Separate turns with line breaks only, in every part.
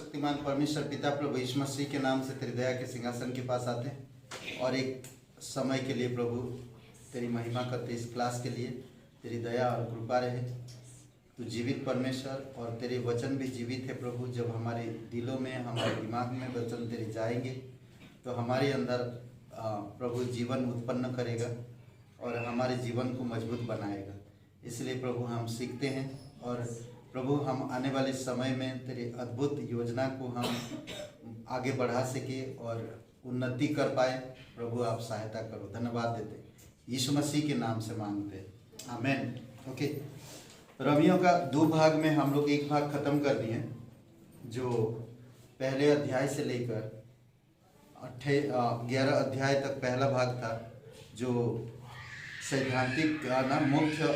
सर्वशक्तिमान परमेश्वर पिता प्रभु यीशु मसीह के नाम से तेरी दया के सिंहासन के पास आते हैं और एक समय के लिए प्रभु तेरी महिमा करते इस क्लास के लिए तेरी दया और कृपा रहे। तू जीवित परमेश्वर और तेरे वचन भी जीवित है प्रभु। जब हमारे दिलों में हमारे दिमाग में वचन तेरे जाएंगे तो हमारे अंदर प्रभु जीवन उत्पन्न करेगा और हमारे जीवन को मजबूत बनाएगा। इसलिए प्रभु हम सीखते हैं और प्रभु हम आने वाले समय में तेरे अद्भुत योजना को हम आगे बढ़ा सके और उन्नति कर पाए। प्रभु आप सहायता करो। धन्यवाद देते यीशु मसीह के नाम से मांगते हैं, आमेन। ओके, रोमियो का 2 भाग में हम लोग एक भाग खत्म कर दिए जो पहले अध्याय से लेकर 11 अध्याय तक पहला भाग था, जो सैद्धांतिक ना मुख्य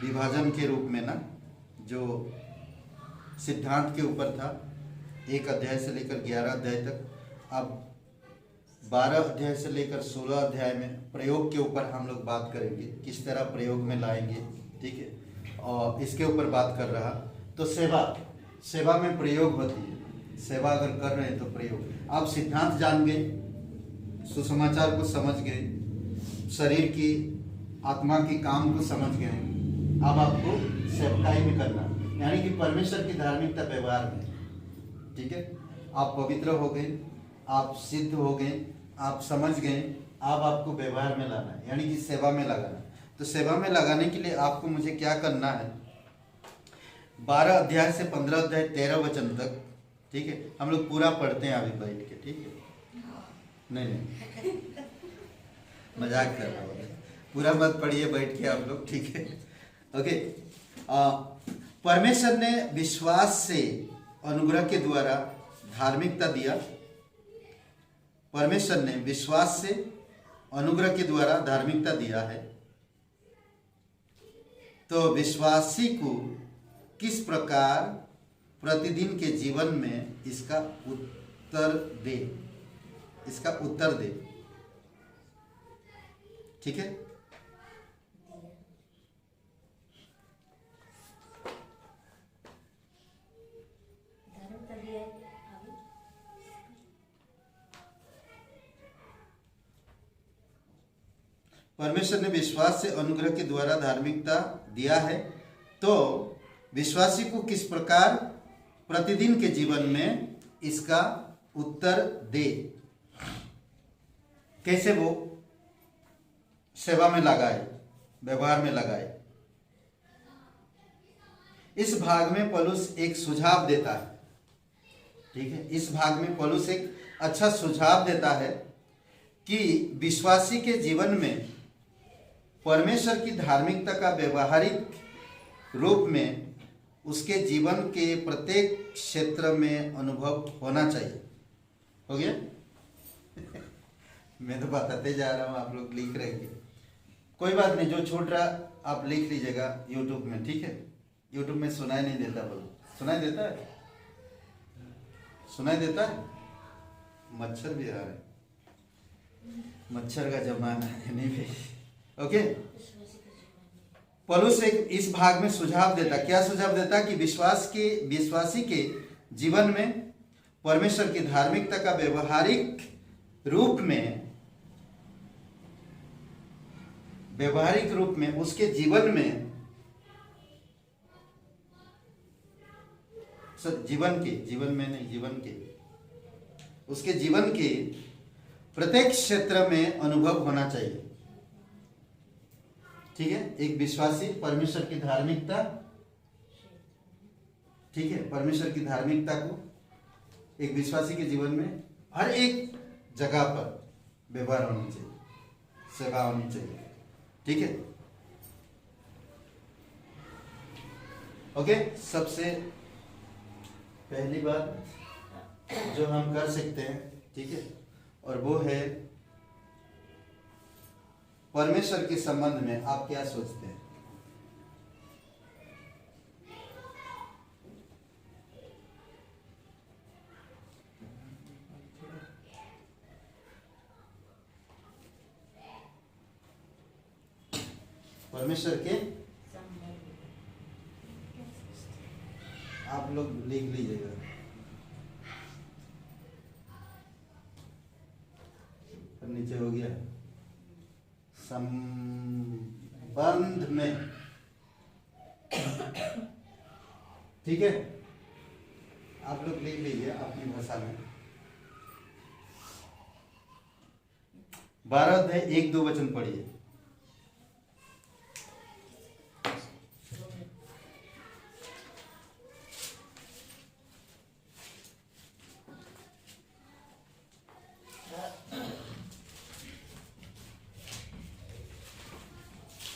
विभाजन के रूप में ना जो सिद्धांत के ऊपर था। 1 अध्याय से लेकर 11 अध्याय तक। अब 12 अध्याय से लेकर 16 अध्याय में प्रयोग के ऊपर हम लोग बात करेंगे, किस तरह प्रयोग में लाएंगे, ठीक है। और इसके ऊपर बात कर रहा तो सेवा में प्रयोग होती है। सेवा अगर कर रहे हैं तो प्रयोग। आप सिद्धांत जान गए, सुसमाचार को समझ गए, शरीर की आत्मा की काम को समझ गए। अब आपको सेवकाई में करना, यानी कि परमेश्वर की धार्मिकता व्यवहार में, ठीक है। आप पवित्र हो गए, आप सिद्ध हो गए, आप समझ गए। अब आपको व्यवहार में लाना है, यानी कि सेवा में लगाना। तो सेवा में लगाने के लिए आपको मुझे क्या करना है, 12 अध्याय से 15 अध्याय 13 वचन तक, ठीक है। हम लोग पूरा पढ़ते हैं अभी बैठ के, ठीक है। नहीं मजाक कर रहा हूँ, पूरा मत पढ़िए बैठ के आप लोग, ठीक है। ओके, परमेश्वर ने विश्वास से अनुग्रह के द्वारा धार्मिकता दिया। परमेश्वर ने विश्वास से अनुग्रह के द्वारा धार्मिकता दिया है। तो विश्वासी को किस प्रकार प्रतिदिन के जीवन में इसका उत्तर दे, ठीक है। परमेश्वर ने विश्वास से अनुग्रह के द्वारा धार्मिकता दिया है, तो विश्वासी को किस प्रकार प्रतिदिन के जीवन में इसका उत्तर दे, कैसे वो सेवा में लगाए, व्यवहार में लगाए। इस भाग में पौलुस एक सुझाव देता है, ठीक है। इस भाग में पौलुस एक अच्छा सुझाव देता है कि विश्वासी के जीवन में परमेश्वर की धार्मिकता का व्यवहारिक रूप में उसके जीवन के प्रत्येक क्षेत्र में अनुभव होना चाहिए। हो गया? मैं तो बताते जा रहा हूँ, आप लोग लिख रहेंगे, कोई बात नहीं। जो छूट रहा आप लिख लीजिएगा यूट्यूब में, ठीक है। यूट्यूब में सुनाई नहीं देता, बोलो सुनाई देता है? सुनाई देता है? मच्छर भी आ रहा है, मच्छर का जमाना है नहीं भाई। ओके, पौलुस इस भाग में सुझाव देता, क्या सुझाव देता कि विश्वासी के जीवन में परमेश्वर की धार्मिकता का व्यवहारिक रूप में उसके जीवन में उसके जीवन के प्रत्येक क्षेत्र में अनुभव होना चाहिए, ठीक है। एक विश्वासी परमेश्वर की धार्मिकता, ठीक है, परमेश्वर की धार्मिकता को एक विश्वासी के जीवन में हर एक जगह पर व्यवहार होनी चाहिए, सेवा होनी चाहिए, ठीक है। ओके, सबसे पहली बात जो हम कर सकते हैं, ठीक है, और वो है परमेश्वर के संबंध में आप क्या सोचते हैं। परमेश्वर के आप लोग लिख लीजिएगा। से हो गया, संबंध में, ठीक है। आप लोग लिख लीजिए अपनी भाषा में। 12 अध्याय 1-2 वचन पढ़िए।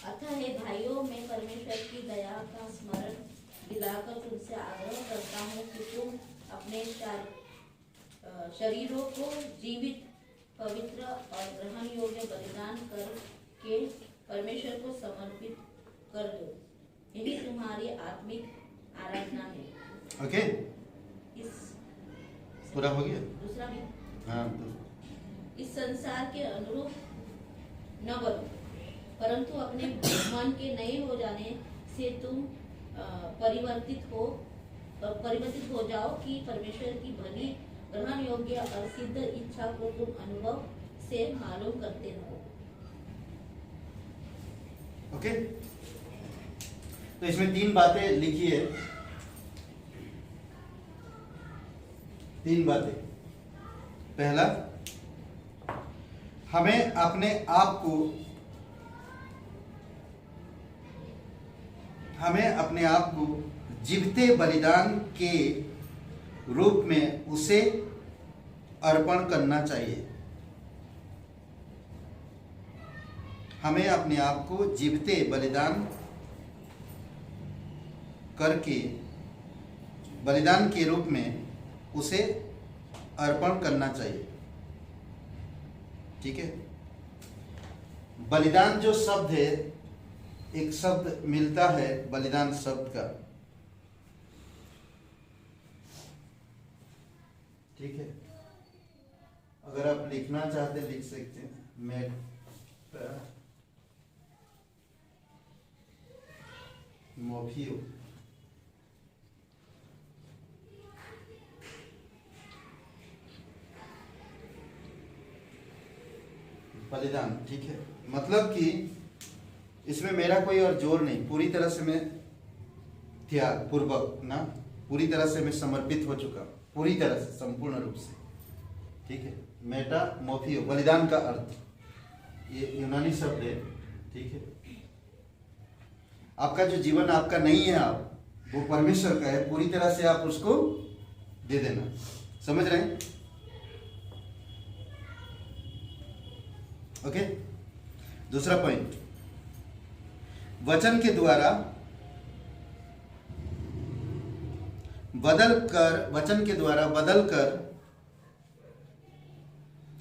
अतः हे भाइयों, मैं परमेश्वर की दया का स्मरण दिलाकर तुमसे आग्रह करता हूँ कि तुम अपने शरीरों को जीवित, पवित्र और ग्रहण योग्य बलिदान करके परमेश्वर को समर्पित कर दो। यही तुम्हारी आत्मिक आराधना है।
ओके,
इस
पूरा हो गया।
दूसरा भी,
हाँ,
इस संसार के अनुरूप न बनो, परंतु अपने मन के नए हो जाने से तुम परिवर्तित हो जाओ कि परमेश्वर की भली, ग्रहण योग्य और सिद्ध इच्छा को तुम अनुभव से मालूम करते रहो।
ओके, तो इसमें 3 बातें लिखी है। 3 बातें। पहला, हमें अपने आप को जीवते बलिदान के रूप में उसे अर्पण करना चाहिए। हमें अपने आप को जीवते बलिदान करके, बलिदान के रूप में उसे अर्पण करना चाहिए, ठीक है। बलिदान जो शब्द है, एक शब्द मिलता है बलिदान शब्द का, ठीक है। अगर आप लिखना चाहते लिख सकते हैं। मोफियो, बलिदान, ठीक है। मतलब कि इसमें मेरा कोई और जोर नहीं, पूरी तरह से मैं त्याग पूर्वक ना, पूरी तरह से मैं समर्पित हो चुका, पूरी तरह से, संपूर्ण रूप से, ठीक है। मेटा मोफियो, बलिदान का अर्थ, ये यूनानी शब्द है, ठीक है। आपका जो जीवन आपका नहीं है, आप वो परमेश्वर का है, पूरी तरह से आप उसको दे देना। समझ रहे हैं? ओके। दूसरा पॉइंट, वचन के द्वारा बदल कर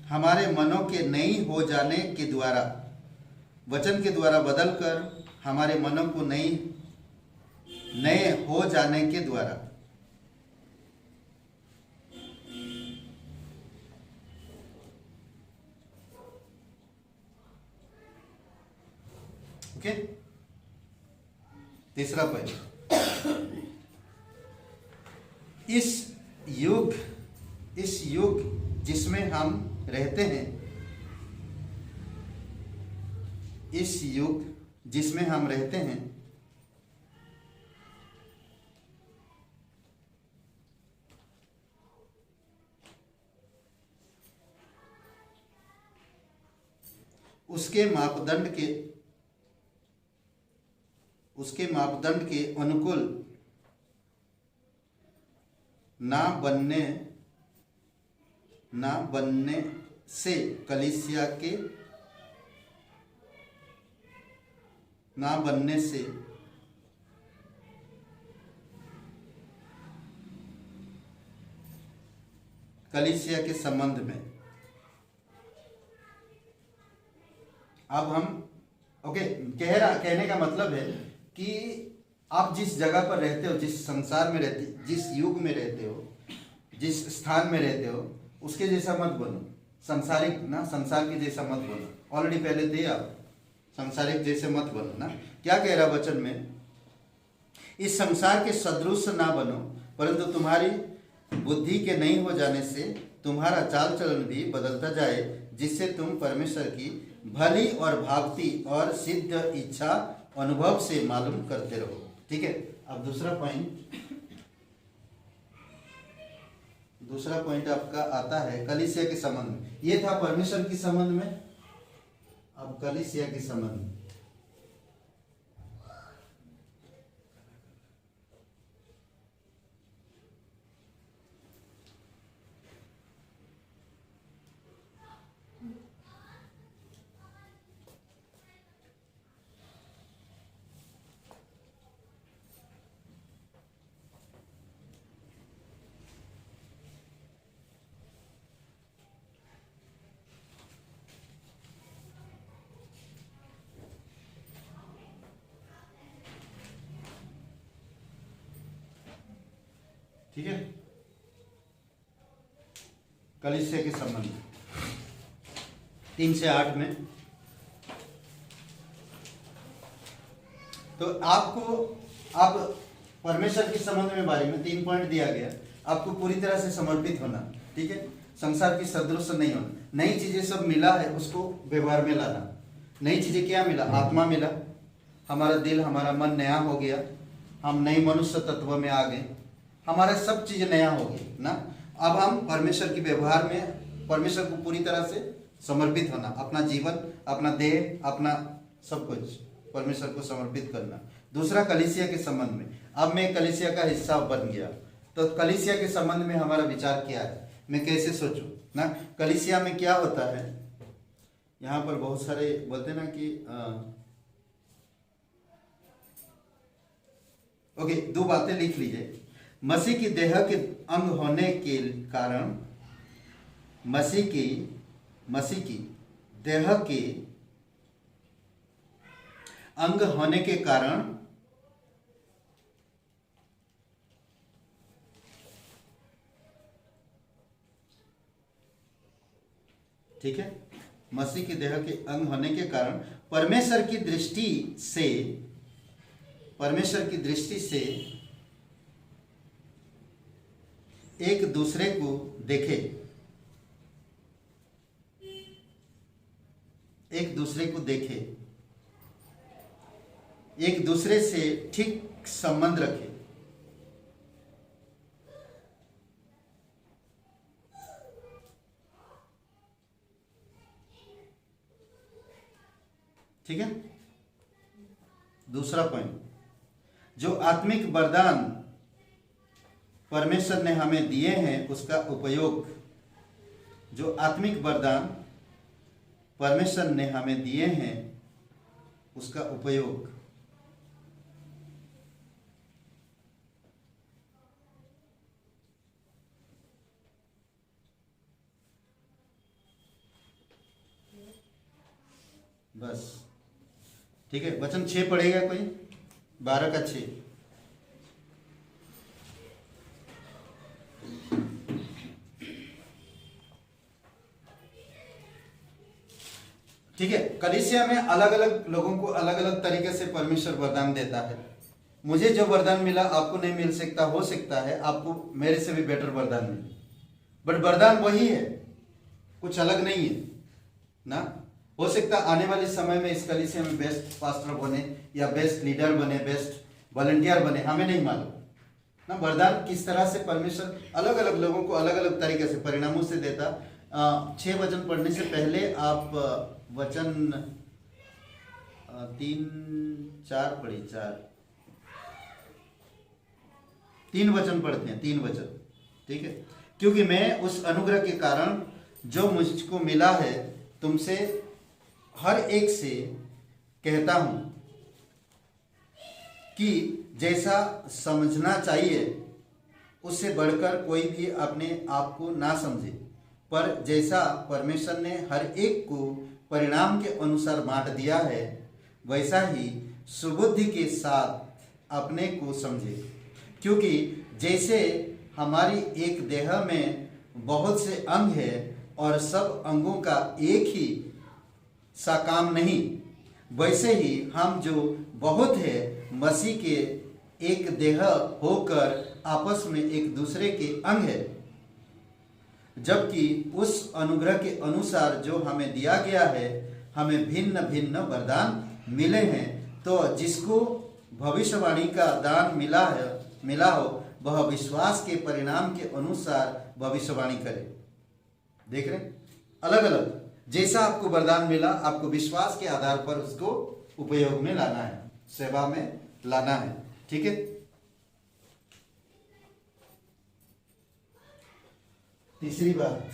हमारे मनों के नई हो जाने के द्वारा, वचन के द्वारा बदल कर हमारे मनों को नए हो जाने के द्वारा, ओके। तीसरा पॉइंट, इस युग जिसमें हम रहते हैं, इस युग जिसमें हम रहते हैं, उसके मापदंड के अनुकूल ना बनने से कलीसिया के संबंध में अब हम कहने का मतलब है कि आप जिस जगह पर रहते हो, जिस संसार में रहते, जिस युग में रहते हो, जिस स्थान में रहते हो, उसके जैसा मत बनो। संसार के जैसा मत बनो। ऑलरेडी पहले थे आप, संसारिक जैसे मत बनो ना। क्या कह रहा वचन में? इस संसार के सदृश ना बनो, परंतु तुम्हारी बुद्धि के नहीं हो जाने से तुम्हारा चाल चलन भी बदलता जाए, जिससे तुम परमेश्वर की भली और भागती और सिद्ध इच्छा अनुभव से मालूम करते रहो। ठीक है, अब दूसरा पॉइंट आपका आता है कलीसिया के संबंध में। ये था परमेश्वर के संबंध में, अब कलीसिया के संबंध में। ठीक है, कलीसिया के संबंध में 3 से 8 में। तो आपको आप परमेश्वर के संबंध में बारे में 3 पॉइंट दिया गया। आपको पूरी तरह से समर्पित होना, ठीक है, संसार की सदृश नहीं होना। नई चीजें सब मिला है, उसको व्यवहार में लाना। नई चीजें क्या मिला? आत्मा मिला, हमारा दिल हमारा मन नया हो गया, हम नई मनुष्य तत्व में आ गए, हमारा सब चीजें नया हो गई ना। अब हम परमेश्वर के व्यवहार में परमेश्वर को पूरी तरह से समर्पित होना, अपना जीवन, अपना देह, अपना सब कुछ परमेश्वर को समर्पित करना। दूसरा, कलीसिया के संबंध में, अब मैं कलीसिया का हिस्सा बन गया, तो कलीसिया के संबंध में हमारा विचार क्या है, मैं कैसे सोचूं ना। कलीसिया में क्या होता है, यहाँ पर बहुत सारे बोलते ना कि ओके, 2 बातें लिख लीजिए। मसीह की देह के अंग होने के कारण, मसीह की देह के अंग होने के कारण ठीक है, मसीह की देह के अंग होने के कारण परमेश्वर की दृष्टि से एक दूसरे को देखे, एक दूसरे से ठीक संबंध रखे। ठीक है, दूसरा पॉइंट, जो आत्मिक वरदान परमेश्वर ने हमें दिए हैं उसका उपयोग, जो आत्मिक वरदान परमेश्वर ने हमें दिए हैं उसका उपयोग। बस ठीक है, वचन 6 पढ़ेगा कोई? 12 का 6। ठीक है, कलीसिया में अलग अलग लोगों को अलग अलग तरीके से परमेश्वर वरदान देता है। मुझे जो वरदान मिला आपको नहीं मिल सकता, हो सकता है आपको मेरे से भी बेटर वरदान मिले, बट वरदान वही है, कुछ अलग नहीं है ना। हो सकता आने वाले समय में इस कलीसिया में बेस्ट पास्टर बने या बेस्ट लीडर बने, बेस्ट वॉलंटियर बने, हमें नहीं मालूम ना। वरदान किस तरह से परमेश्वर अलग अलग लोगों को अलग अलग तरीके से परिणामों से देता। 6 वचन पढ़ने से पहले आप वचन 3-4 पढ़ी, 3 वचन पढ़ते हैं, 3 वचन, ठीक है। क्योंकि मैं उस अनुग्रह के कारण जो मुझको मिला है तुमसे हर एक से कहता हूं कि जैसा समझना चाहिए उससे बढ़कर कोई भी अपने आप को ना समझे, पर जैसा परमेश्वर ने हर एक को परिणाम के अनुसार बांट दिया है वैसा ही सुबुद्धि के साथ अपने को समझे। क्योंकि जैसे हमारी एक देह में बहुत से अंग है और सब अंगों का एक ही सा काम नहीं, वैसे ही हम जो बहुत है मसीह के एक देह होकर आपस में एक दूसरे के अंग है। जबकि उस अनुग्रह के अनुसार जो हमें दिया गया है हमें भिन्न भिन्न वरदान मिले हैं। तो जिसको भविष्यवाणी का दान मिला हो वह विश्वास के परिणाम के अनुसार भविष्यवाणी करे। देख रहे, अलग अलग जैसा आपको वरदान मिला आपको विश्वास के आधार पर उसको उपयोग में लाना है, सेवा में लाना है। ठीक है। तीसरी बात,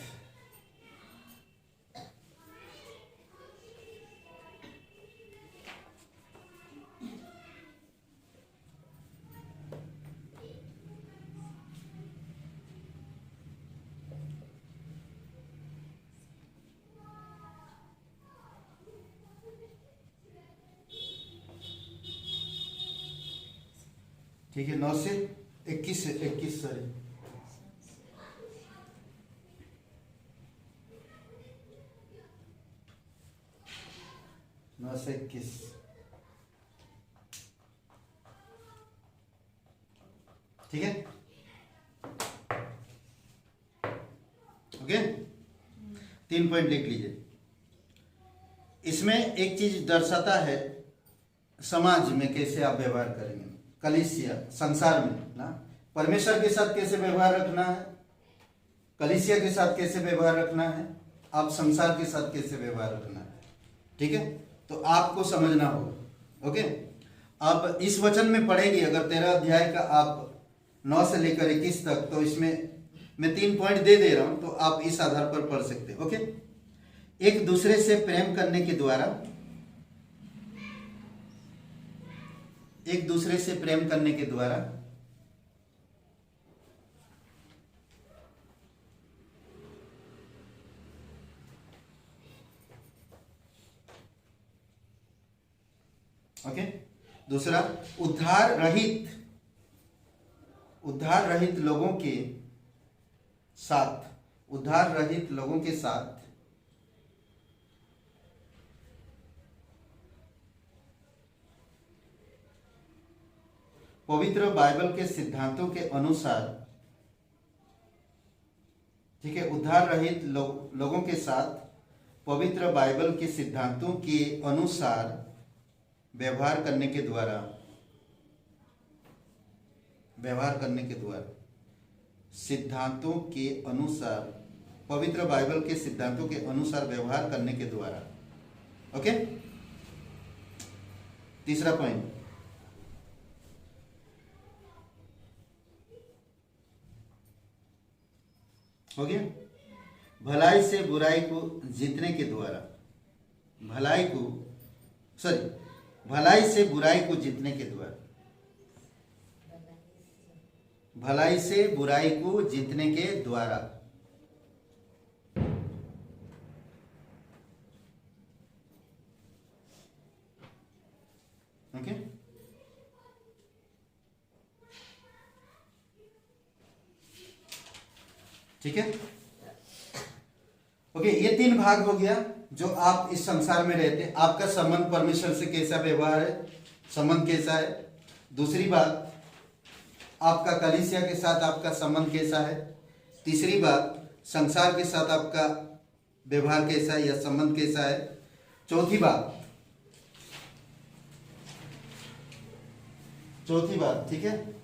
ठीक है, 9 से 21 सॉरी, नौ से 21। ठीक है, ओके, 3 पॉइंट लिख लीजिए। इसमें एक चीज दर्शाता है समाज में कैसे आप व्यवहार करेंगे, कलीसिया संसार में ना, परमेश्वर के साथ कैसे व्यवहार रखना है, कलीसिया के साथ कैसे व्यवहार रखना है, आप संसार के साथ कैसे व्यवहार रखना है। ठीक है, तो आपको समझना होगा। ओके, अब इस वचन में पढ़ेंगे अगर 13 अध्याय का आप 9 से लेकर 21 तक, तो इसमें मैं 3 पॉइंट दे रहा हूं, तो आप इस आधार पर पढ़ सकते हैं। ओके, एक दूसरे से प्रेम करने के द्वारा, एक दूसरे से प्रेम करने के द्वारा ओके, दूसरा उद्धार रहित लोगों के साथ, उद्धार रहित लोगों के साथ पवित्र बाइबल के सिद्धांतों के अनुसार, ठीक है, उद्धार रहित लोगों के साथ पवित्र बाइबल के सिद्धांतों के अनुसार व्यवहार करने के द्वारा, सिद्धांतों के अनुसार, पवित्र बाइबल के सिद्धांतों के अनुसार व्यवहार करने के द्वारा। ओके, तीसरा पॉइंट, हो गया, भलाई से बुराई को जीतने के द्वारा, भलाई से बुराई को जीतने के द्वारा, भलाई से बुराई को जीतने के द्वारा। ओके, ठीक है, ओके, ये 3 भाग हो गया जो आप इस संसार में रहते हैं। आपका संबंध परमेश्वर से कैसा व्यवहार है, संबंध कैसा है। दूसरी बात, आपका कलीसिया के साथ आपका संबंध कैसा है। तीसरी बात, संसार के साथ आपका व्यवहार कैसा है या संबंध कैसा है। चौथी बात, ठीक है,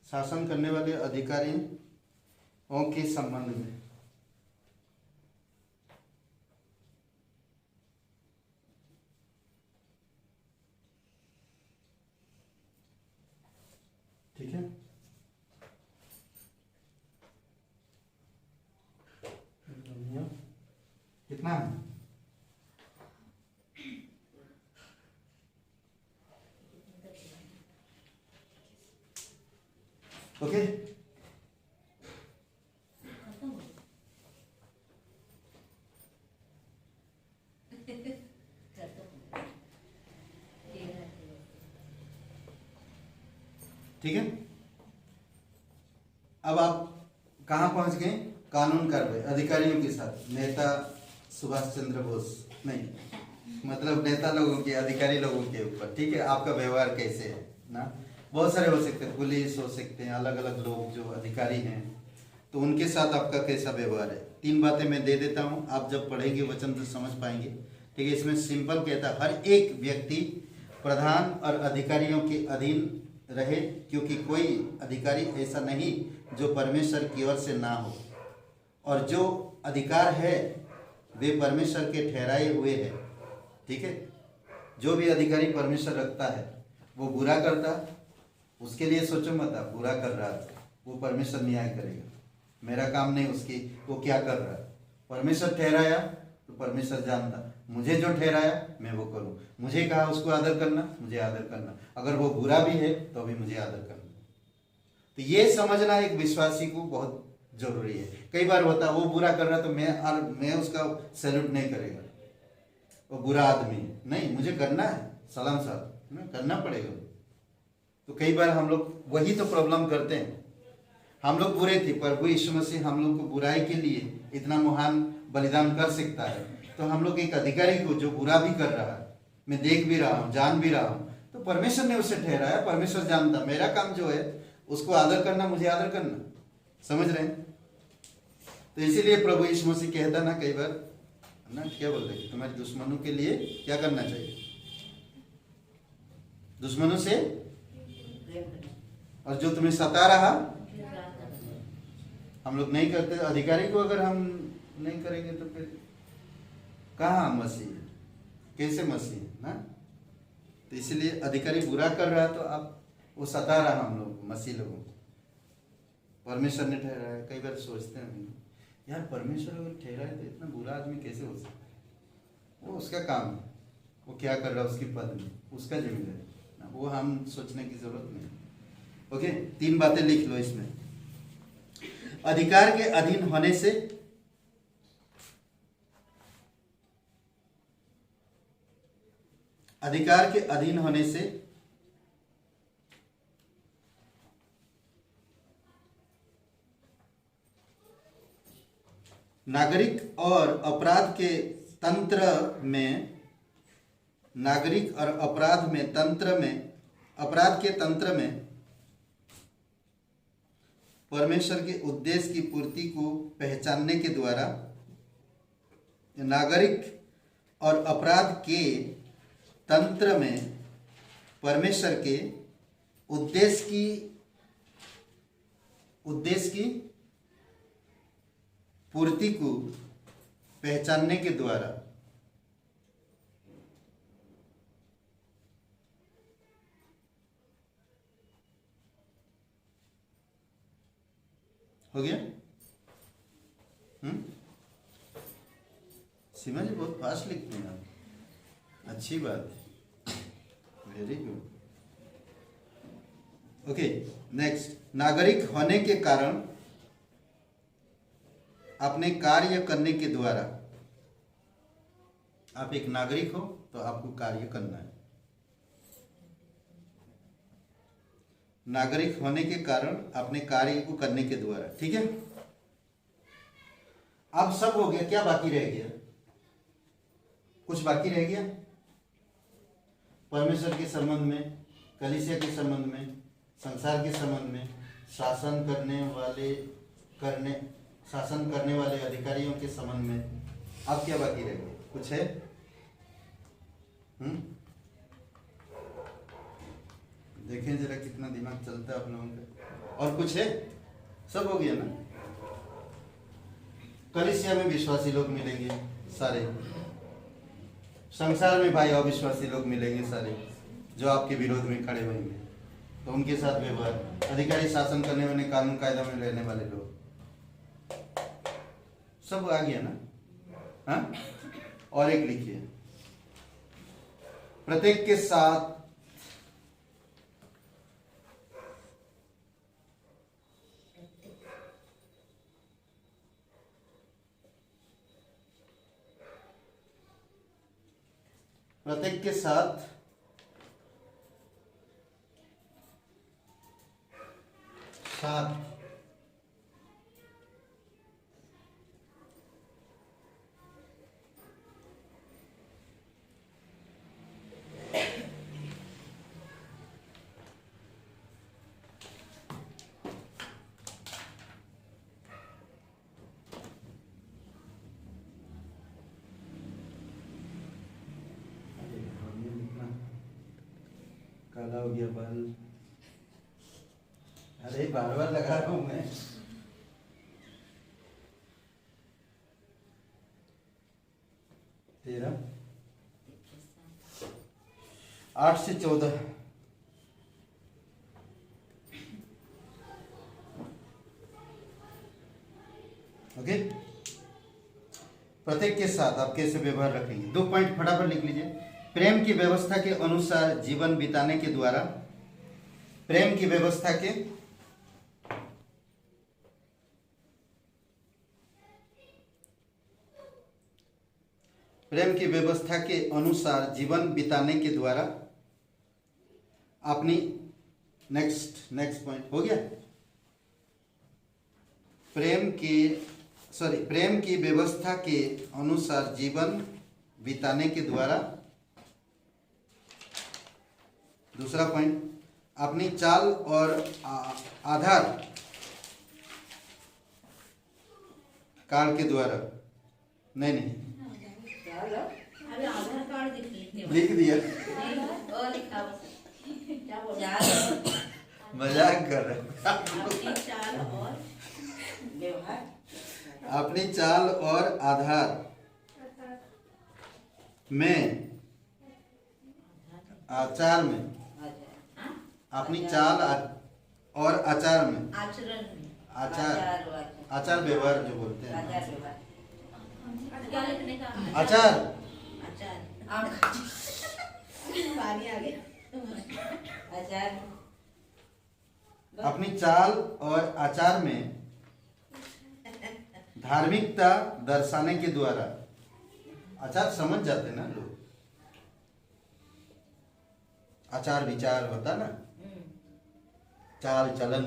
शासन करने वाले अधिकारियों के संबंध में। ठीक है, कितना ना। ओके, ठीक है। अब आप कहाँ पहुंच गए? कानून कार्रवाई अधिकारियों के साथ, नेता सुभाष चंद्र बोस नहीं, मतलब नेता लोगों के, अधिकारी लोगों के ऊपर, ठीक है। आपका व्यवहार कैसे है ना, बहुत सारे हो सकते हैं, पुलिस हो सकते हैं, अलग अलग लोग जो अधिकारी हैं, तो उनके साथ आपका कैसा व्यवहार है। 3 बातें मैं दे देता हूँ, आप जब पढ़ेंगे वचन तो समझ पाएंगे, ठीक है। इसमें सिंपल कहता है हर एक व्यक्ति प्रधान और अधिकारियों के अधीन रहे, क्योंकि कोई अधिकारी ऐसा नहीं जो परमेश्वर की ओर से ना हो, और जो अधिकार है वे परमेश्वर के ठहराए हुए हैं, ठीक है। जो भी अधिकारी परमेश्वर रखता है वो बुरा करता, उसके लिए सोचो मत आप बुरा कर रहा है, वो परमेश्वर न्याय करेगा, मेरा काम नहीं उसकी वो क्या कर रहा है। परमेश्वर ठहराया तो परमेश्वर जानता, मुझे जो ठहराया मैं वो करूं, मुझे कहा उसको आदर करना, मुझे आदर करना, अगर वो बुरा भी है तो भी मुझे आदर करना। तो ये समझना एक विश्वासी को बहुत जरूरी है। कई बार होता है वो बुरा कर रहा तो मैं उसका सैल्यूट नहीं करेगा, वो बुरा आदमी है, नहीं मुझे करना है, सलाम साहब करना पड़ेगा। तो कई बार हम लोग वही तो प्रॉब्लम करते हैं, हम लोग बुरे थे, प्रभु यीशु मसीह हम लोग को बुराई के लिए इतना महान बलिदान कर सकता है, तो हम लोग एक अधिकारी को जो बुरा भी कर रहा है, मैं देख भी रहा हूँ, जान भी रहा हूँ, तो परमेश्वर ने उसे ठहराया, परमेश्वर जानता, मेरा काम जो है उसको आदर करना, मुझे आदर करना, समझ रहे हैं। तो इसीलिए प्रभु यीशु मसीह कहता ना कई बार ना, क्या बोलते हैं, तुम्हारे दुश्मनों के लिए क्या करना चाहिए, दुश्मनों से, और जो तुम्हें सता रहा, हम लोग नहीं करते। अधिकारी को अगर हम नहीं करेंगे तो फिर कहाँ मसीह, कैसे मसीह ना। तो इसलिए अधिकारी बुरा कर रहा है तो आप वो सता रहा हम लोग मसीह लोगों को, परमेश्वर ने ठहराया। कई बार सोचते हैं यार परमेश्वर अगर ठहराए तो इतना बुरा आदमी कैसे हो सकता, वो उसका काम है, वो क्या कर रहा है उसकी पद में, उसका जिम्मेदारी, वो हम सोचने की जरूरत नहीं। ओके, 3 बातें लिख लो इसमें। अधिकार के अधीन होने से, अधिकार के अधीन होने से नागरिक और अपराध के तंत्र में, नागरिक और अपराध में तंत्र में, अपराध के तंत्र में परमेश्वर के उद्देश्य की पूर्ति को पहचानने के द्वारा, नागरिक और अपराध के तंत्र में परमेश्वर के उद्देश्य की पूर्ति को पहचानने के द्वारा हो गया। सीमा जी बहुत फास्ट लिखते हैं आप, अच्छी बात है, वेरी गुड। ओके, नेक्स्ट, नागरिक होने के कारण अपने कार्य करने के द्वारा, आप एक नागरिक हो तो आपको कार्य करना है। नागरिक होने के कारण अपने कार्य को करने के द्वारा, ठीक है। अब सब हो गया, क्या बाकी रह गया? कुछ बाकी रह गया? परमेश्वर के संबंध में, कलीसिया के संबंध में, संसार के संबंध में, शासन करने वाले अधिकारियों के संबंध में, अब क्या बाकी रह गया? कुछ है? देखें जरा कितना दिमाग चलता है आप लोगों का। और कुछ है? सब हो गया ना। कलीसिया में विश्वासी लोग मिलेंगे सारे, संसार में भाई अविश्वासी लोग मिलेंगे सारे, जो आपके विरोध में खड़े होंगे, तो उनके साथ व्यवहार, अधिकारी, शासन करने वाले, कानून कायदा में रहने वाले लोग, सब आ गया ना। हाँ, और एक लिखिए, प्रत्येक के साथ प्रत्येक के साथ साथ काला हो गया बाल। अरे बार बार लगा रहा हूं मैं। 13 8 से 14 ओके। प्रत्येक के साथ आप कैसे व्यवहार रखेंगे, 2 पॉइंट फटाफट लिख लीजिए। प्रेम की व्यवस्था के अनुसार जीवन बिताने के द्वारा, प्रेम की व्यवस्था के अनुसार जीवन बिताने के द्वारा अपनी नेक्स्ट पॉइंट हो गया। प्रेम की व्यवस्था के अनुसार जीवन बिताने के द्वारा, दूसरा पॉइंट, अपनी चाल और आधार कार्ड के द्वारा, नहीं
अभी आधार कार्ड
लिख दिया,
और लिखा बस। क्या बोल
मजाक कर रहे हैं।
अपनी चाल और व्यवहार,
अपनी चाल और आधार में, आचार में, अपनी चाल और आचार में,
आचरण में,
आचार व्यवहार जो बोलते हैं,
क्या लिखने का?
आचार
पानी आ गया।
अपनी चाल और आचार में धार्मिकता दर्शाने के द्वारा, आचार समझ जाते ना लोग, आचार विचार होता ना, चाल चलन,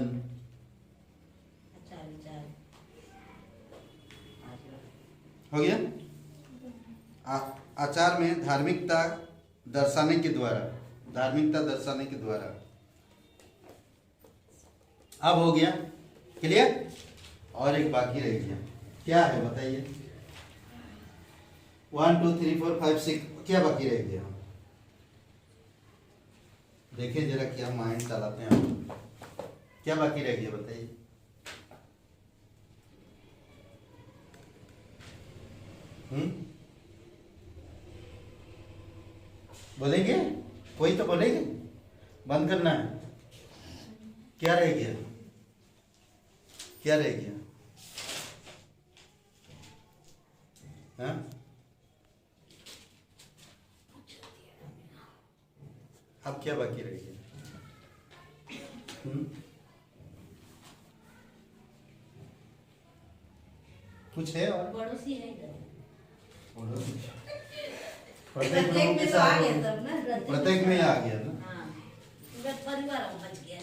हो गया। आचार में धार्मिकता दर्शाने के द्वारा, अब हो गया क्लियर। और एक बाकी रह गया, क्या है बताइए? 1 2 3 4 5 6 क्या बाकी रह गया? देखिए जरा क्या माइंड चलाते हैं हम, क्या बाकी रह गया बताइए? बोलेंगे? कोई तो बोलेंगे, बंद करना है। क्या रह गया? क्या रह गया? हाँ? अब क्या बाकी रह गया? कुछ है और?
पड़ोसी है इधर।
प्रत्येक में तो आ गया सब ना, प्रत्येक में आ गया ना।
हाँ, परिवार बच गया।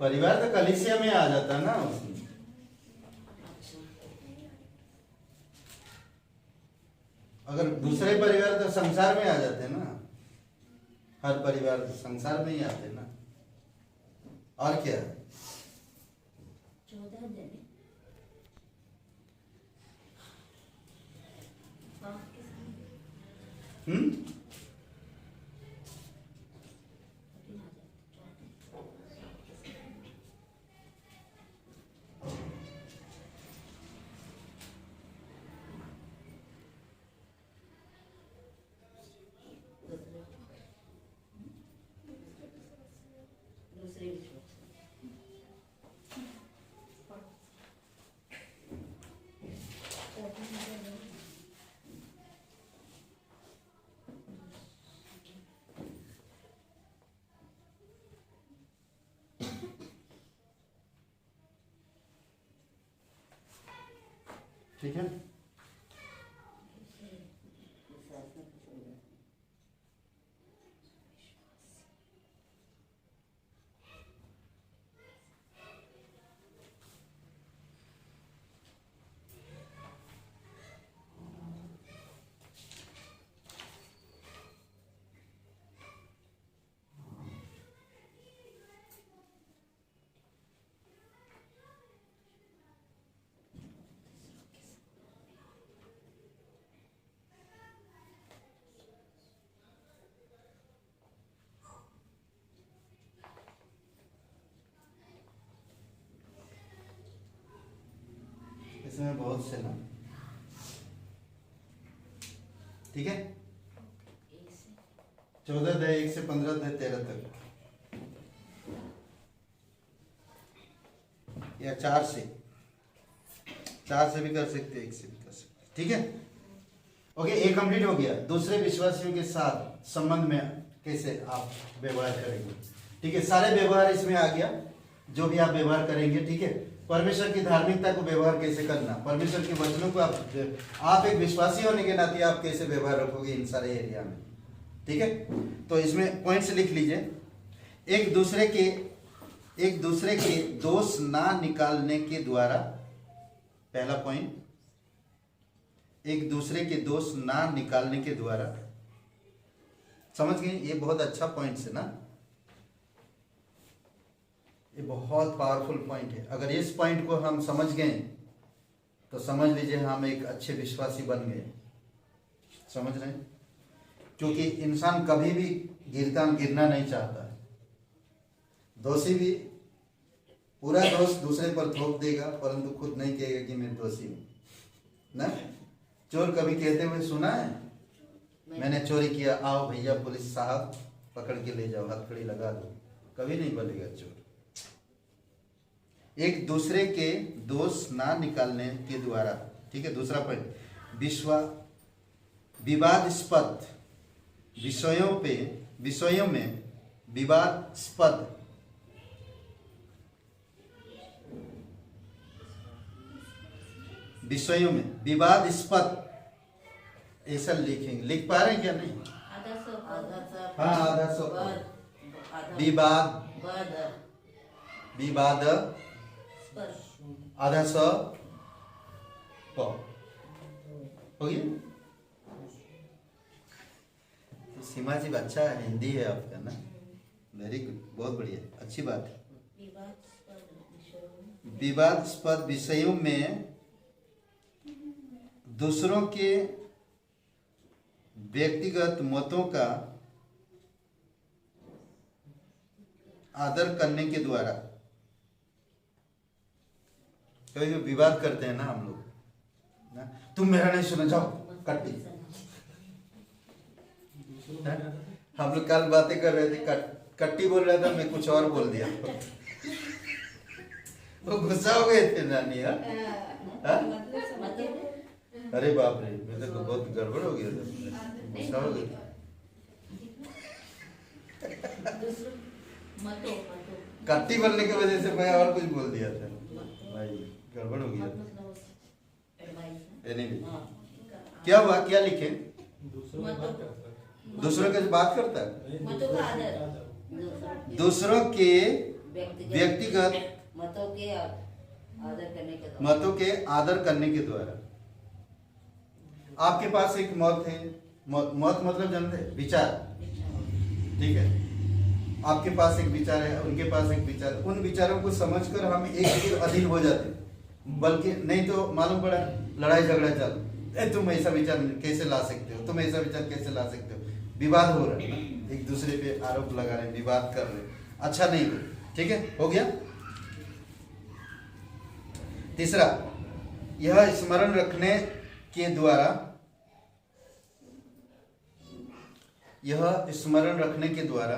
परिवार तो कलीसिया में आ जाता ना उसमें। अगर दूसरे परिवार तो संसार में आ जाते ना, हर परिवार तो संसार में ही आते ना। और क्या?
14 जने। दूसरे भी
ठीक है। इसमें बहुत से ना, ठीक है। 14 अध्याय 1 से 15 अध्याय 13 तक, या 4 से भी कर सकते हो, 1 से भी कर सकते हो, ठीक है। ओके, ये कंप्लीट हो गया। दूसरे विश्वासियों के साथ संबंध में कैसे आप व्यवहार करेंगे, ठीक है। सारे व्यवहार इसमें आ गया, जो भी आप व्यवहार करेंगे, ठीक है। परमेश्वर की धार्मिकता को व्यवहार कैसे करना, परमेश्वर के वचनों को आप एक विश्वासी होने के नाते आप कैसे व्यवहार रखोगे इन सारे एरिया में, ठीक है। तो इसमें पॉइंट्स लिख लीजिए। एक दूसरे के दोष ना निकालने के द्वारा, पहला पॉइंट, एक दूसरे के दोष ना निकालने के द्वारा, समझ गए। ये बहुत अच्छा पॉइंट है ना, ये बहुत पावरफुल पॉइंट है। अगर इस पॉइंट को हम समझ गए तो समझ लीजिए हम एक अच्छे विश्वासी बन गए। समझ रहे हैं, क्योंकि इंसान कभी भी गिरना नहीं चाहता है। दोषी भी पूरा दोष दूसरे पर थोप देगा, परंतु खुद नहीं कहेगा कि मैं दोषी हूं ना। चोर कभी कहते हुए सुना है, मैंने चोरी किया, आओ भैया पुलिस साहब पकड़ के ले जाओ, हथकड़ी लगा दो, कभी नहीं बोलेगा चोर। एक दूसरे के दोष ना निकालने के द्वारा, ठीक है। दूसरा पॉइंट, विवादास्पद विषयों में विवादास्पद विषयों में विवादास्पद, ऐसा लिखेंगे, लिख पा रहे हैं क्या? नहीं, हाँ, आधा सौ विवाद आधा सौ हो गया। सीमा जी अच्छा है, हिंदी है आपका ना, वेरी गुड, बहुत बढ़िया, अच्छी बात है। विवादास्पद विषयों में दूसरों के व्यक्तिगत मतों का आदर करने के द्वारा, कभी कभी विवाद करते हैं ना हम लोग ना, तुम मेरा नहीं सुना, जाओ कट्टी। हम लोग कल बातें कर रहे थे, कट्टी बोल रहा था, मैं कुछ और बोल दिया, वो गुस्सा हो गए थे नानी। अरे बाप रे, मेरे तो बहुत गड़बड़ हो गया था, गुस्सा हो गया। कट्टी बोलने की वजह से मैं और कुछ बोल दिया था भाई, गड़बड़ हो गया। क्या हुआ, क्या लिखे? दूसरों के बात करता है, दूसरों के व्यक्तिगत मतों के आदर करने के द्वारा। आपके पास एक मत है, मत मतलब जानते हैं, विचार, ठीक है। आपके पास एक विचार है, उनके पास एक विचार, उन विचारों को समझकर हम एक के अधीन हो जाते हैं, बल्कि नहीं तो मालूम पड़ा लड़ाई झगड़ा चल, तुम ऐसा विचार कैसे ला सकते हो, तुम ऐसा विचार कैसे ला सकते हो, विवाद हो रहा है ना, एक दूसरे पे आरोप लगा रहे हैं, विवाद कर रहे हैं, अच्छा नहीं हो, ठीक है। हो गया। तीसरा, यह स्मरण रखने के द्वारा, यह स्मरण रखने के द्वारा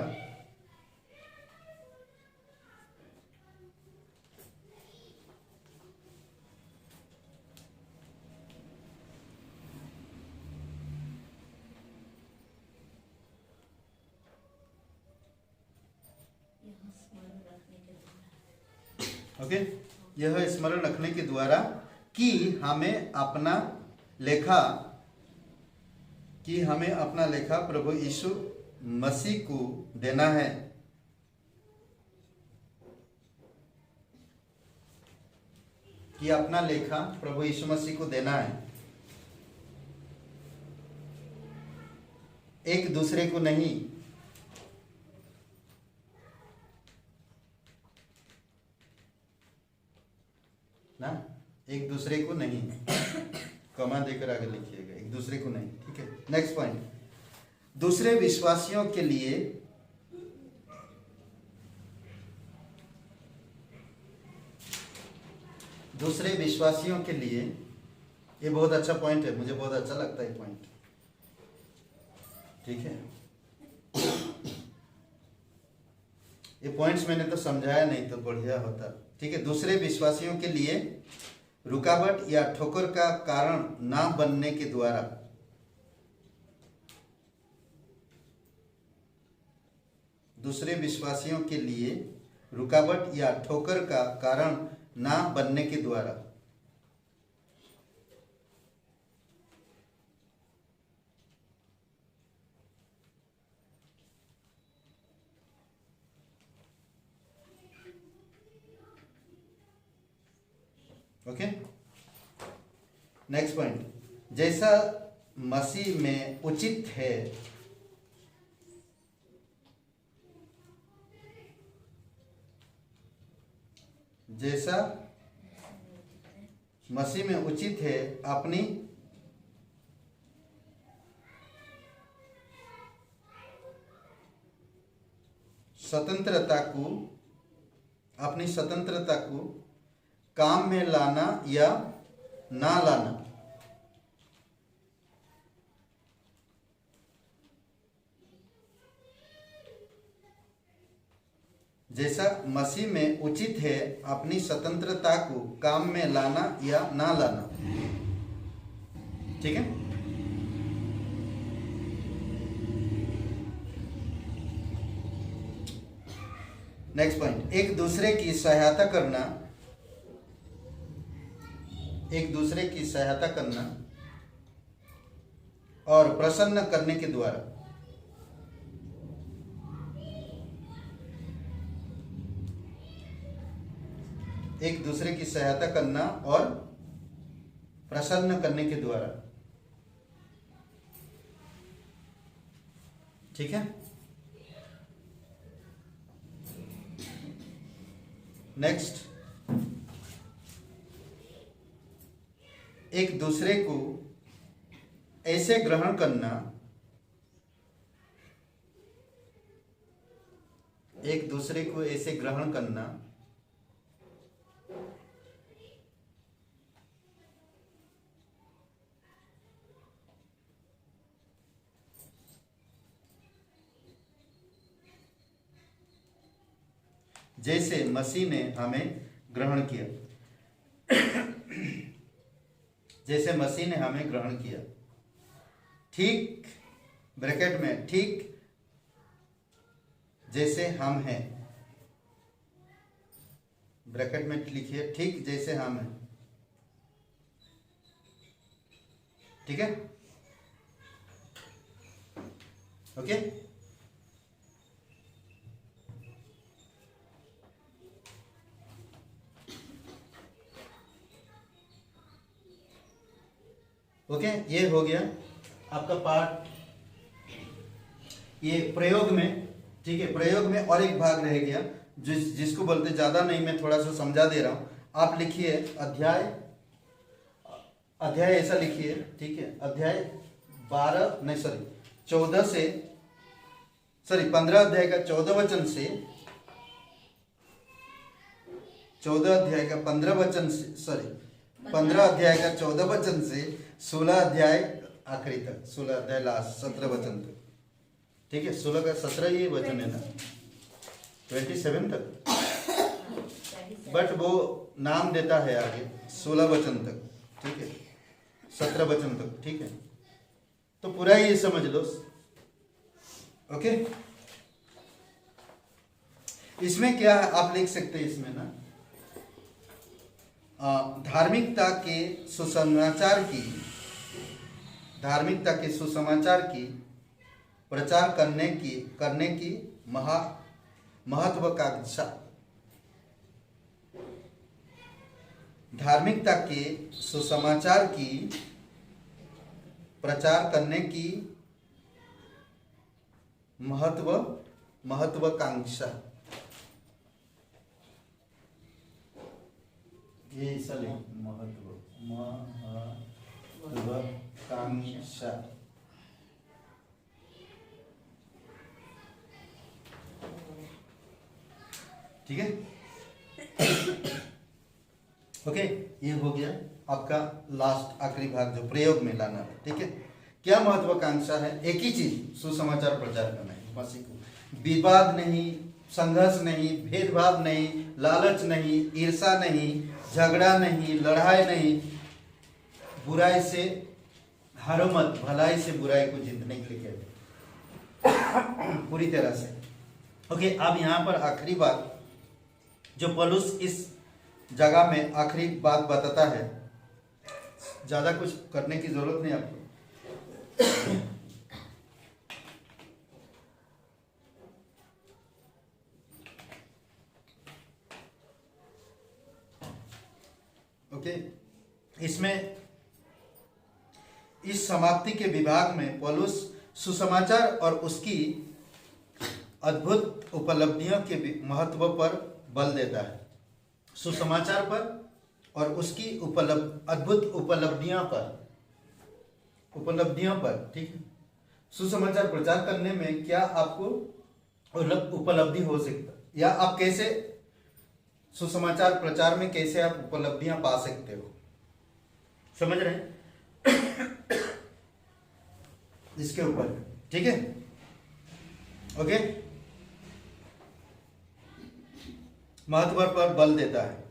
ओके, यह स्मरण रखने के द्वारा कि हमें अपना लेखा प्रभु यीशु मसीह को देना है। कि अपना लेखा प्रभु यीशु मसीह को देना है, एक दूसरे को नहीं। ना, एक दूसरे को नहीं, कमा देकर आगे लिखिएगा, एक दूसरे को नहीं। ठीक है, नेक्स्ट पॉइंट, दूसरे विश्वासियों के लिए ये बहुत अच्छा पॉइंट है, मुझे बहुत अच्छा लगता है पॉइंट। ठीक है, ये पॉइंट्स मैंने तो समझाया नहीं तो बढ़िया होता। ठीक है, दूसरे विश्वासियों के लिए रुकावट या ठोकर का कारण ना बनने के द्वारा, दूसरे विश्वासियों के लिए रुकावट या ठोकर का कारण ना बनने के द्वारा ओके। नेक्स्ट पॉइंट, जैसा मसीह में उचित है, जैसा मसीह में उचित है अपनी स्वतंत्रता को काम में लाना या ना लाना, जैसा मसीह में उचित है अपनी स्वतंत्रता को काम में लाना या ना लाना। ठीक है, नेक्स्ट पॉइंट, एक दूसरे की सहायता करना और प्रसन्न करने के द्वारा, एक दूसरे की सहायता करना और प्रसन्न करने के द्वारा। ठीक है, नेक्स्ट, एक दूसरे को ऐसे ग्रहण करना, एक दूसरे को ऐसे ग्रहण करना जैसे मसीह ने हमें ग्रहण किया, जैसे मसीह ने हमें ग्रहण किया। ठीक, ब्रैकेट में, ठीक जैसे हम हैं, ब्रैकेट में लिखिए, ठीक जैसे हम हैं। ठीक है, ओके। ओके, ये हो गया आपका पार्ट, ये प्रयोग में। ठीक है, प्रयोग में और एक भाग रह गया जिसको बोलते, ज्यादा नहीं, मैं थोड़ा सा समझा दे रहा हूं। आप लिखिए अध्याय ऐसा लिखिए। ठीक है, अध्याय 15 अध्याय का 14 वचन से 14 अध्याय का 15 वचन से 15 अध्याय का 14 वचन से 16 अध्याय आखिरी तक, 16 अध्याय लास्ट 17 वचन तक। ठीक है, 16 का 17 ये वचन है ना, 27 तक, बट वो नाम देता है आगे 16 वचन तक। ठीक है, 17 वचन तक। ठीक है, तो पूरा ये समझ लो। ओके, इसमें क्या आप लिख सकते हैं, इसमें ना धार्मिकता के सुसमाचार की प्रचार करने की महत्वाकांक्षा। धार्मिकता के सुसमाचार की प्रचार करने की महत्वाकांक्षा। ये ऐसा महत्वाकांक्षा। ठीक है, ओके। ये हो गया आपका लास्ट आखिरी भाग जो प्रयोग में लाना है। ठीक है, क्या महत्वाकांक्षा है? एक ही चीज, सुसमाचार प्रचार करना है मसीह को। विवाद नहीं, संघर्ष नहीं, भेदभाव नहीं, लालच नहीं, ईर्षा नहीं, झगड़ा नहीं, लड़ाई नहीं, बुराई से हारो मत, भलाई से बुराई को जीतने के लिए पूरी तरह से। ओके, अब यहाँ पर आखिरी बात जो पौलुस इस जगह में आखिरी बात बताता है, ज्यादा कुछ करने की जरूरत नहीं आपको। ओके, इसमें इस समाप्ति के विभाग में पौलुस सुसमाचार और उसकी अद्भुत उपलब्धियों के महत्व पर बल देता है। सुसमाचार पर और उसकी अद्भुत उपलब्धियों पर। ठीक है, सुसमाचार प्रचार करने में क्या आपको उपलब्धि हो सकता, या आप कैसे सुसमाचार प्रचार में कैसे आप उपलब्धियां पा सकते हो, समझ रहे हैं? इसके ऊपर। ठीक है, ओके। महत्व पर बल देता है।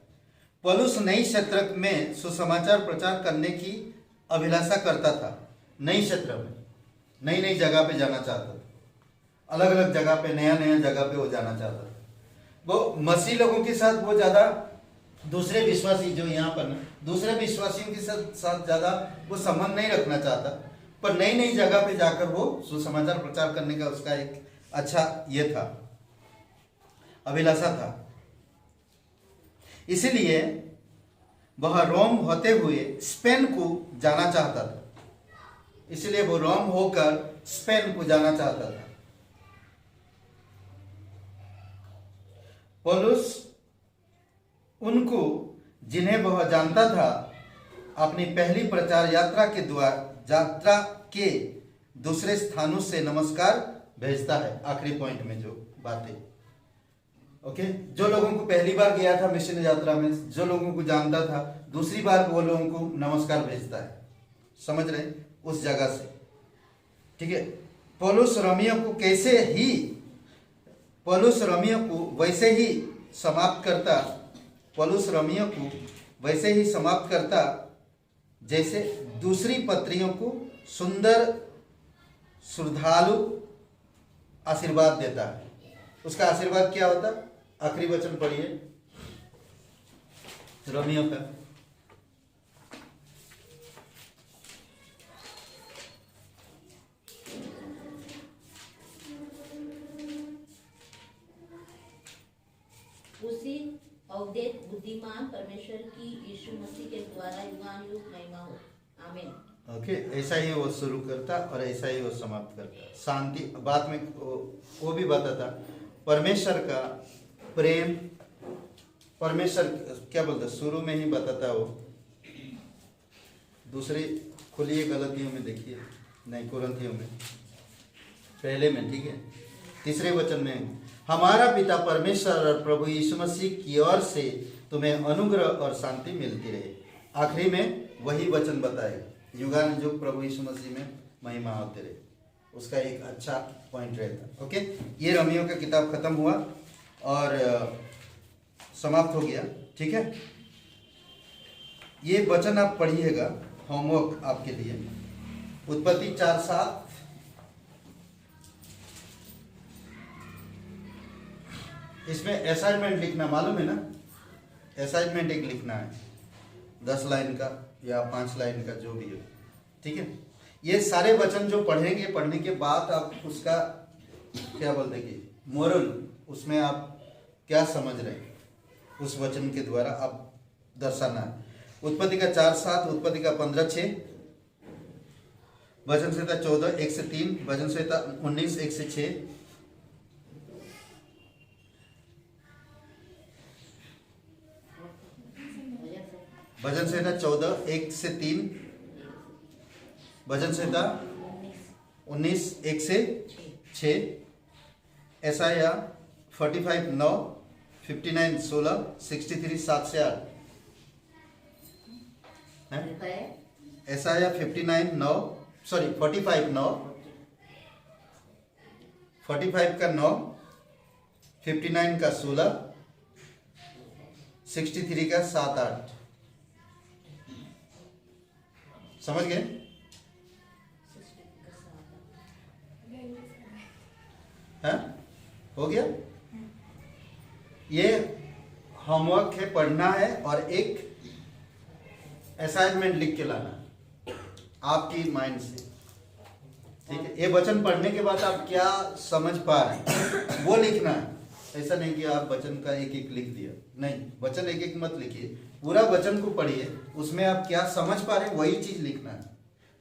पौलुस नई क्षेत्र में सुसमाचार प्रचार करने की अभिलाषा करता था। नई क्षेत्र में नई जगह पे जाना चाहता था, अलग अलग जगह पे, नया जगह पे वो जाना चाहता था। वो मसीह लोगों के साथ वो ज्यादा दूसरे विश्वासी जो यहाँ पर दूसरे विश्वासियों के साथ ज्यादा वो संबंध नहीं रखना चाहता, पर नई जगह पे जाकर वो सुसमाचार प्रचार करने का उसका एक अच्छा ये था, अभिलाषा था। इसीलिए वह रोम होते हुए स्पेन को जाना चाहता था। इसलिए वो रोम होकर स्पेन को जाना चाहता था। पौलुस उनको जिन्हें वह जानता था अपनी पहली प्रचार यात्रा के दूसरे स्थानों से नमस्कार भेजता है। आखिरी पॉइंट में जो बातें, ओके, जो लोगों को पहली बार गया था मिशन यात्रा में, जो लोगों को जानता था, दूसरी बार वो लोगों को नमस्कार भेजता है। समझ रहे, उस जगह से। ठीक है, पौलुस रोमियो को वैसे ही समाप्त करता जैसे दूसरी पत्रियों को सुंदर श्रद्धालु आशीर्वाद देता है। उसका आशीर्वाद क्या होता? आखिरी वचन पढ़िए रोमियो का।
उसी अवधेत बुद्धिमान परमेश्वर की यीशु मसीह के द्वारा युगानुयुग महिमा हो, आमीन।
ओके, ऐसा ही वो शुरू करता और ऐसा ही वो समाप्त करता। शांति बाद में वो भी बताता परमेश्वर का प्रेम, परमेश्वर क्या बोलता, शुरू में ही बताता वो। दूसरी खोलिए गलतियों में, देखिए, नहीं कुरिन्थियों में, पहले में। ठीक है, तीसरे वचन में, हमारा पिता परमेश्वर और प्रभु यीशु मसीह की ओर से तुम्हें अनुग्रह और शांति मिलती रहे। आखिरी में वही वचन बताएगा, युगानुयुग प्रभु यीशु मसीह में महिमा होते रहे। उसका एक अच्छा पॉइंट रहता। ओके, ये रोमियो का किताब खत्म हुआ और समाप्त हो गया। ठीक है, ये वचन आप पढ़िएगा, होमवर्क आपके लिए। उत्पत्ति 4:7, इसमें असाइनमेंट लिखना, मालूम है ना? असाइनमेंट एक लिखना है। 10 लाइन का या 5 लाइन का जो भी हो, ठीक है। ये सारे वचन जो पढ़ेंगे, पढ़ने के बाद आप उसका क्या बोलते हैं कि मोरल, उसमें आप क्या समझ रहे हैं उस वचन के द्वारा आप दर्शाना है। उत्पत्ति का 4:7, उत्पत्ति का 15:6, वचन संहिता 14:1-3, वचन संहिता 19:1-6, वचन संहिता 14:1-3, वचन संहिता 19:1-6, एसाया 45:9, 59:16, 63:7-8 है। एसाया 45:9, 45 का 9, 59 का 16, 63 का 7-8, समझ गए? हाँ, हो गया। ये होमवर्क है, पढ़ना है और एक असाइनमेंट लिख के लाना आपकी माइंड से, ठीक है। ये वचन पढ़ने के बाद आप क्या समझ पा रहे हैं वो लिखना है। ऐसा नहीं कि आप वचन का एक एक लिख दिया, नहीं, वचन एक एक मत लिखिए, पूरा वचन को पढ़िए, उसमें आप क्या समझ पा रहे हैं वही चीज लिखना है।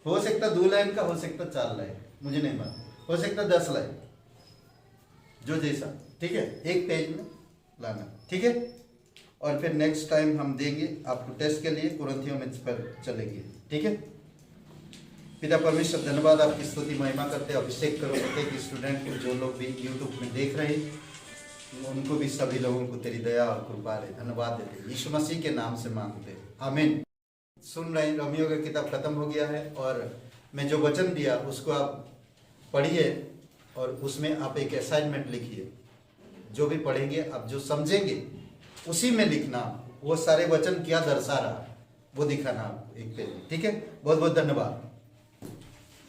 हो सकता 2 लाइन का, हो सकता 4 लाइन, मुझे नहीं मालूम, हो सकता 10 लाइन, जो जैसा, ठीक है, एक पेज में लाना, ठीक है। और फिर नेक्स्ट टाइम हम देंगे आपको टेस्ट के लिए, कुरिन्थियों में पर चलेंगे, ठीक है। पिता परमेश्वर, धन्यवाद, आपकी स्तुति महिमा करते, अभिषेक करो प्रत्येक स्टूडेंट को, जो लोग भी यूट्यूब में देख रहे हैं उनको भी, सभी लोगों को तेरी दया और कृपा दे, धन्यवाद देते, यीशु मसीह के नाम से मांगते, आमीन। सुन रहे हैं, रोमियो का किताब खत्म हो गया है और मैं जो वचन दिया उसको आप पढ़िए और उसमें आप एक असाइनमेंट लिखिए। जो भी पढ़ेंगे आप जो समझेंगे उसी में लिखना, वो सारे वचन क्या दर्शा रहा वो दिखाना आप एक पेज में, ठीक है। बहुत बहुत धन्यवाद।